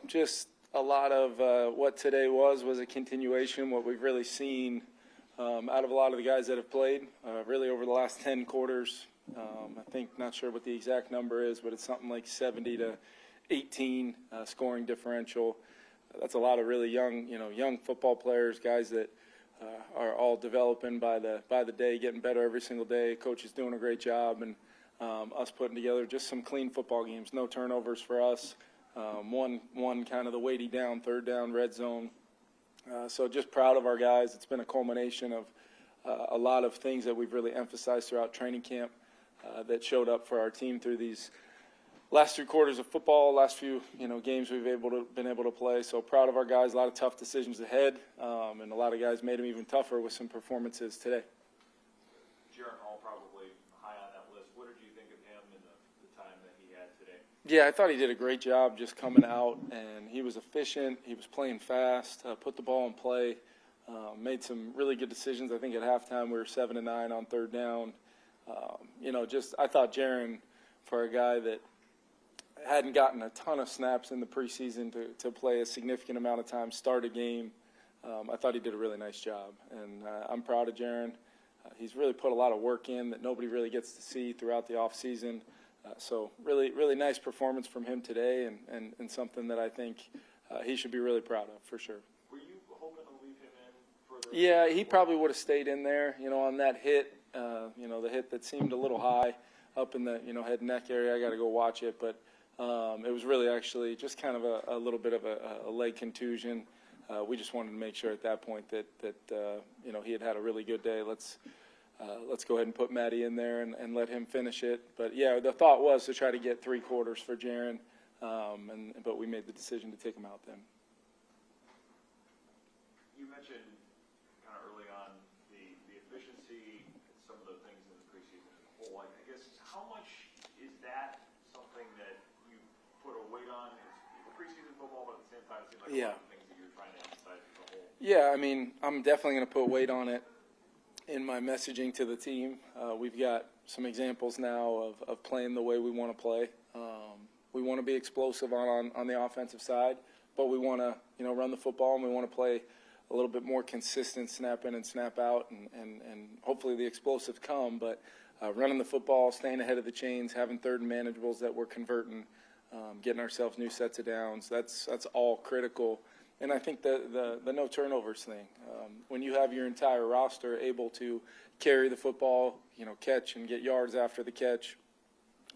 Just a lot of what today was a continuation, what we've really seen out of a lot of the guys that have played, really over the last 10 quarters. I think, not sure what the exact number is, but it's something like 70 to 18 scoring differential. That's a lot of really young football players, guys that are all developing by the day, getting better every single day. Coach is doing a great job, and us putting together just some clean football games. No turnovers for us. One kind of the weighty down, third down, red zone. So just proud of our guys. It's been a culmination of a lot of things that we've really emphasized throughout training camp that showed up for our team through these last 3 quarters of football, last few games we've been able to play. So proud of our guys. A lot of tough decisions ahead, and a lot of guys made them even tougher with some performances today. Jaren Hall probably high on that list. What did you think of him in the time that he had today? Yeah, I thought he did a great job just coming out, and he was efficient. He was playing fast, put the ball in play, made some really good decisions. I think at halftime we were 7-9 on third down. I thought Jaren, for a guy that hadn't gotten a ton of snaps in the preseason to play a significant amount of time, start a game, I thought he did a really nice job. And I'm proud of Jaren. He's really put a lot of work in that nobody really gets to see throughout the offseason. So really, really nice performance from him today, and something that I think he should be really proud of for sure. Were you hoping to leave him in further? Yeah, he probably would have stayed in there, on that hit, the hit that seemed a little high up in the, head and neck area. I got to go watch it, but it was really actually just kind of a little bit of a leg contusion. We just wanted to make sure at that point that he had a really good day. Let's go ahead and put Matty in there and let him finish it. But, yeah, the thought was to try to get 3 quarters for Jaren, but we made the decision to take him out then. You mentioned kind of early on the efficiency and some of the things in the preseason as a whole. I guess how much is that something that you put a weight on? It's preseason football, but at the same time it seems like a lot of things that you're trying to emphasize as a whole. Yeah, I mean, I'm definitely going to put weight on it in my messaging to the team. We've got some examples now of playing the way we want to play. We want to be explosive on the offensive side, but we want to run the football, and we want to play a little bit more consistent snap in and snap out, and hopefully the explosives come. But running the football, staying ahead of the chains, having third and manageables that we're converting, getting ourselves new sets of downs, that's all critical. And I think the no turnovers thing, when you have your entire roster able to carry the football, catch and get yards after the catch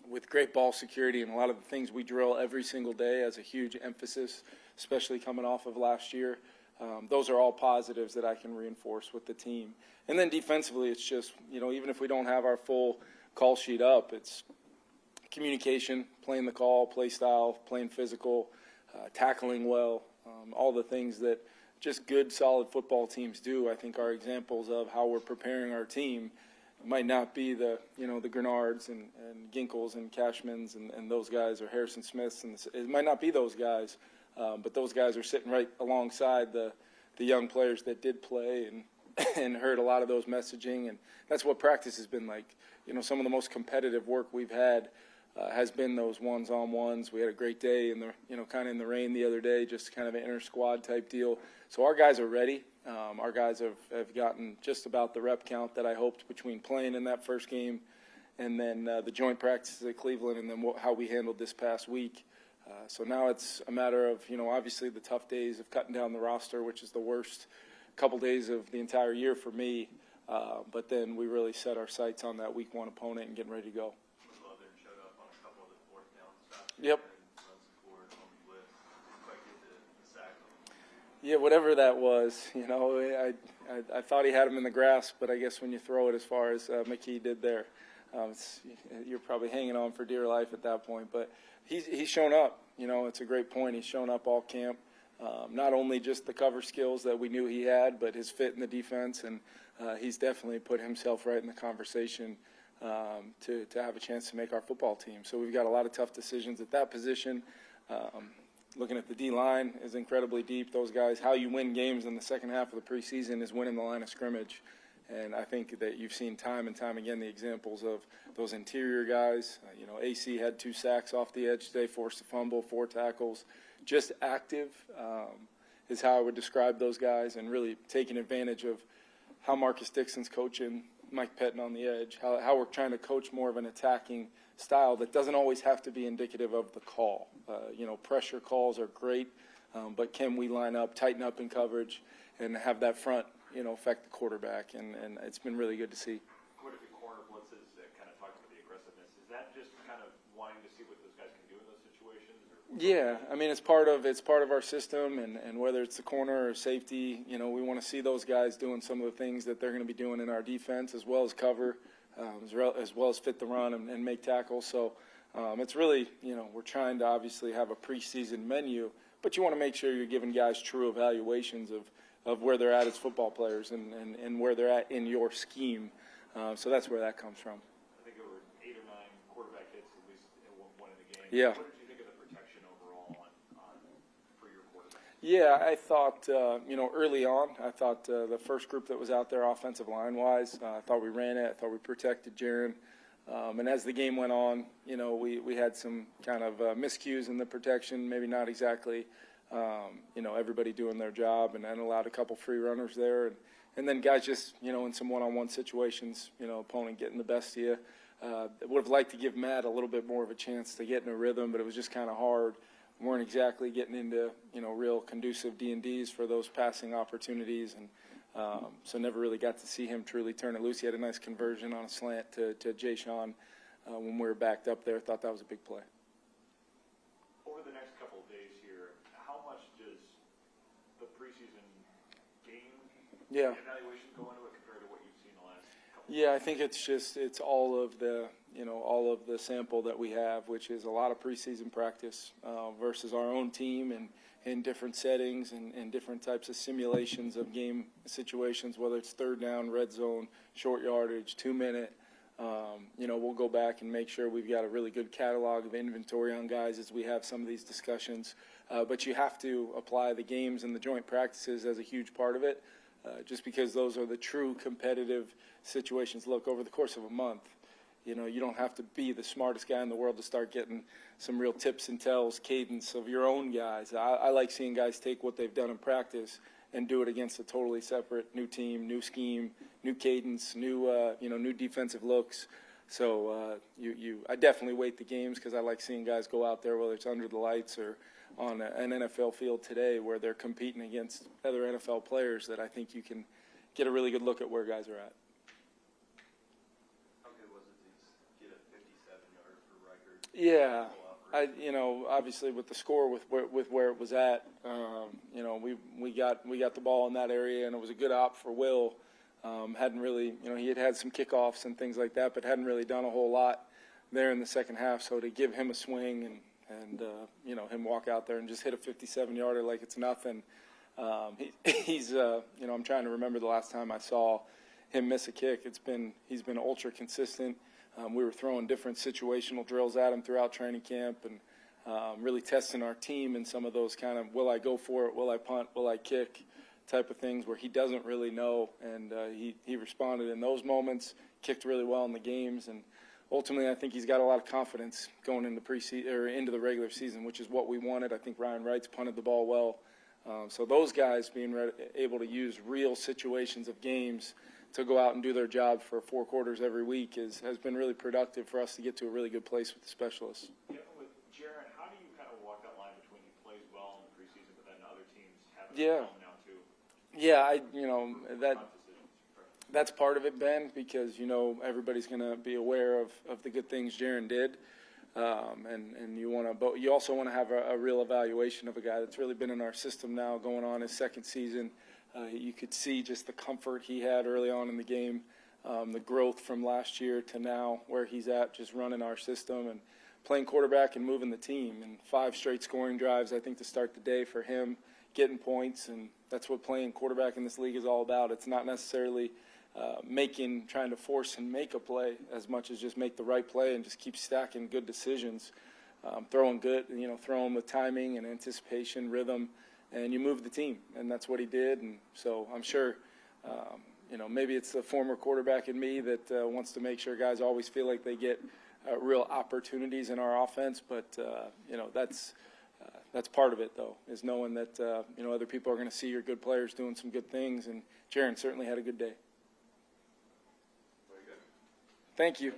with great ball security, and a lot of the things we drill every single day as a huge emphasis, especially coming off of last year, those are all positives that I can reinforce with the team. And then defensively, it's just, even if we don't have our full call sheet up, it's communication, playing the call, play style, playing physical, tackling well. All the things that just good, solid football teams do, I think, are examples of how we're preparing our team. It might not be the Grenards and Ginkles and Cashmans and those guys, or Harrison Smiths, and it might not be those guys, but those guys are sitting right alongside the young players that did play and heard a lot of those messaging, and that's what practice has been like. Some of the most competitive work we've had has been those ones-on-ones. We had a great day in the, kind of in the rain the other day, just kind of an inter-squad type deal. So our guys are ready. Our guys have gotten just about the rep count that I hoped between playing in that first game and then the joint practices at Cleveland, and then how we handled this past week. So now it's a matter of, obviously the tough days of cutting down the roster, which is the worst couple days of the entire year for me. But then we really set our sights on that week 1 opponent and getting ready to go. Yep. Yeah, whatever that was, I thought he had him in the grasp, but I guess when you throw it as far as McKee did there, you're probably hanging on for dear life at that point. But he's shown up. It's a great point. He's shown up all camp. Not only just the cover skills that we knew he had, but his fit in the defense, and he's definitely put himself right in the conversation to have a chance to make our football team. So we've got a lot of tough decisions at that position. Looking at the D-line is incredibly deep. Those guys, how you win games in the second half of the preseason is winning the line of scrimmage. And I think that you've seen time and time again the examples of those interior guys. AC had 2 sacks off the edge today, forced a fumble, 4 tackles. Just active is how I would describe those guys, and really taking advantage of how Marcus Dixon's coaching Mike Pettin on the edge, how we're trying to coach more of an attacking style that doesn't always have to be indicative of the call. Pressure calls are great, but can we line up, tighten up in coverage, and have that front, affect the quarterback? And it's been really good to see. What are the corner blitzes that kind of talk about the aggressiveness? Is that just kind of wanting to see what those guys can do in those situations? Yeah, I mean, it's part of our system, and whether it's the corner or safety, we want to see those guys doing some of the things that they're going to be doing in our defense, as well as cover, as well as fit the run and make tackles. So it's really, we're trying to obviously have a preseason menu, but you want to make sure you're giving guys true evaluations of where they're at as football players and where they're at in your scheme. So that's where that comes from. I think there were 8 or 9 quarterback hits at least at one point in the game. Yeah. What did you think of the protection overall for your quarterback? Yeah, I thought, early on, I thought the first group that was out there offensive line-wise, I thought we ran it. I thought we protected Jaren. And as the game went on, we had some kind of miscues in the protection, maybe not exactly, everybody doing their job, and allowed a couple free runners there. And then guys just, in some one-on-one situations, opponent getting the best of you. Would have liked to give Matt a little bit more of a chance to get in a rhythm, but it was just kind of hard. We weren't exactly getting into, real conducive D&Ds for those passing opportunities, and so never really got to see him truly turn it loose. He had a nice conversion on a slant to Jay Sean when we were backed up there. Thought that was a big play. Over the next couple of days here, how much does the preseason game evaluation go into it compared to what you've seen the last couple of days? Yeah, I think it's all of the sample that we have, which is a lot of preseason practice versus our own team and in different settings and different types of simulations of game situations, whether it's third down, red zone, short yardage, 2-minute. We'll go back and make sure we've got a really good catalog of inventory on guys as we have some of these discussions. But you have to apply the games and the joint practices as a huge part of it, just because those are the true competitive situations. Look, over the course of a month, you don't have to be the smartest guy in the world to start getting some real tips and tells, cadence of your own guys. I like seeing guys take what they've done in practice and do it against a totally separate new team, new scheme, new cadence, new defensive looks. So I definitely weight the games because I like seeing guys go out there, whether it's under the lights or on an NFL field today where they're competing against other NFL players, that I think you can get a really good look at where guys are at. Yeah, obviously with the score, with where it was at, we got the ball in that area, and it was a good op for Will. Hadn't really, he had some kickoffs and things like that, but hadn't really done a whole lot there in the second half. So to give him a swing and him walk out there and just hit a 57-yarder like it's nothing, he's I'm trying to remember the last time I saw him miss a kick. He's been ultra consistent. We were throwing different situational drills at him throughout training camp and really testing our team in some of those kind of will I go for it, will I punt, will I kick type of things where he doesn't really know. And he responded in those moments, kicked really well in the games. And ultimately, I think he's got a lot of confidence going into into the regular season, which is what we wanted. I think Ryan Wright's punted the ball well. So those guys being able to use real situations of games to go out and do their job for 4 quarters every week has been really productive for us to get to a really good place with the specialists. Yeah, with Jaren, how do you kind of walk that line between he plays well in the preseason, but then other teams have him now too? Yeah, that's part of it, Ben, because everybody's going to be aware of the good things Jaren did, and you also want to have a real evaluation of a guy that's really been in our system now, going on his second season. You could see just the comfort he had early on in the game, the growth from last year to now where he's at, just running our system and playing quarterback and moving the team. And 5 straight scoring drives, I think, to start the day for him, getting points. And that's what playing quarterback in this league is all about. It's not necessarily trying to force and make a play as much as just make the right play and just keep stacking good decisions, throwing with timing and anticipation, rhythm. And you move the team, and that's what he did. And so I'm sure, you know, maybe it's the former quarterback in me that wants to make sure guys always feel like they get real opportunities in our offense. But, you know, that's part of it, though, is knowing that, you know, other people are going to see your good players doing some good things. And Jaren certainly had a good day. Very good. Thank you.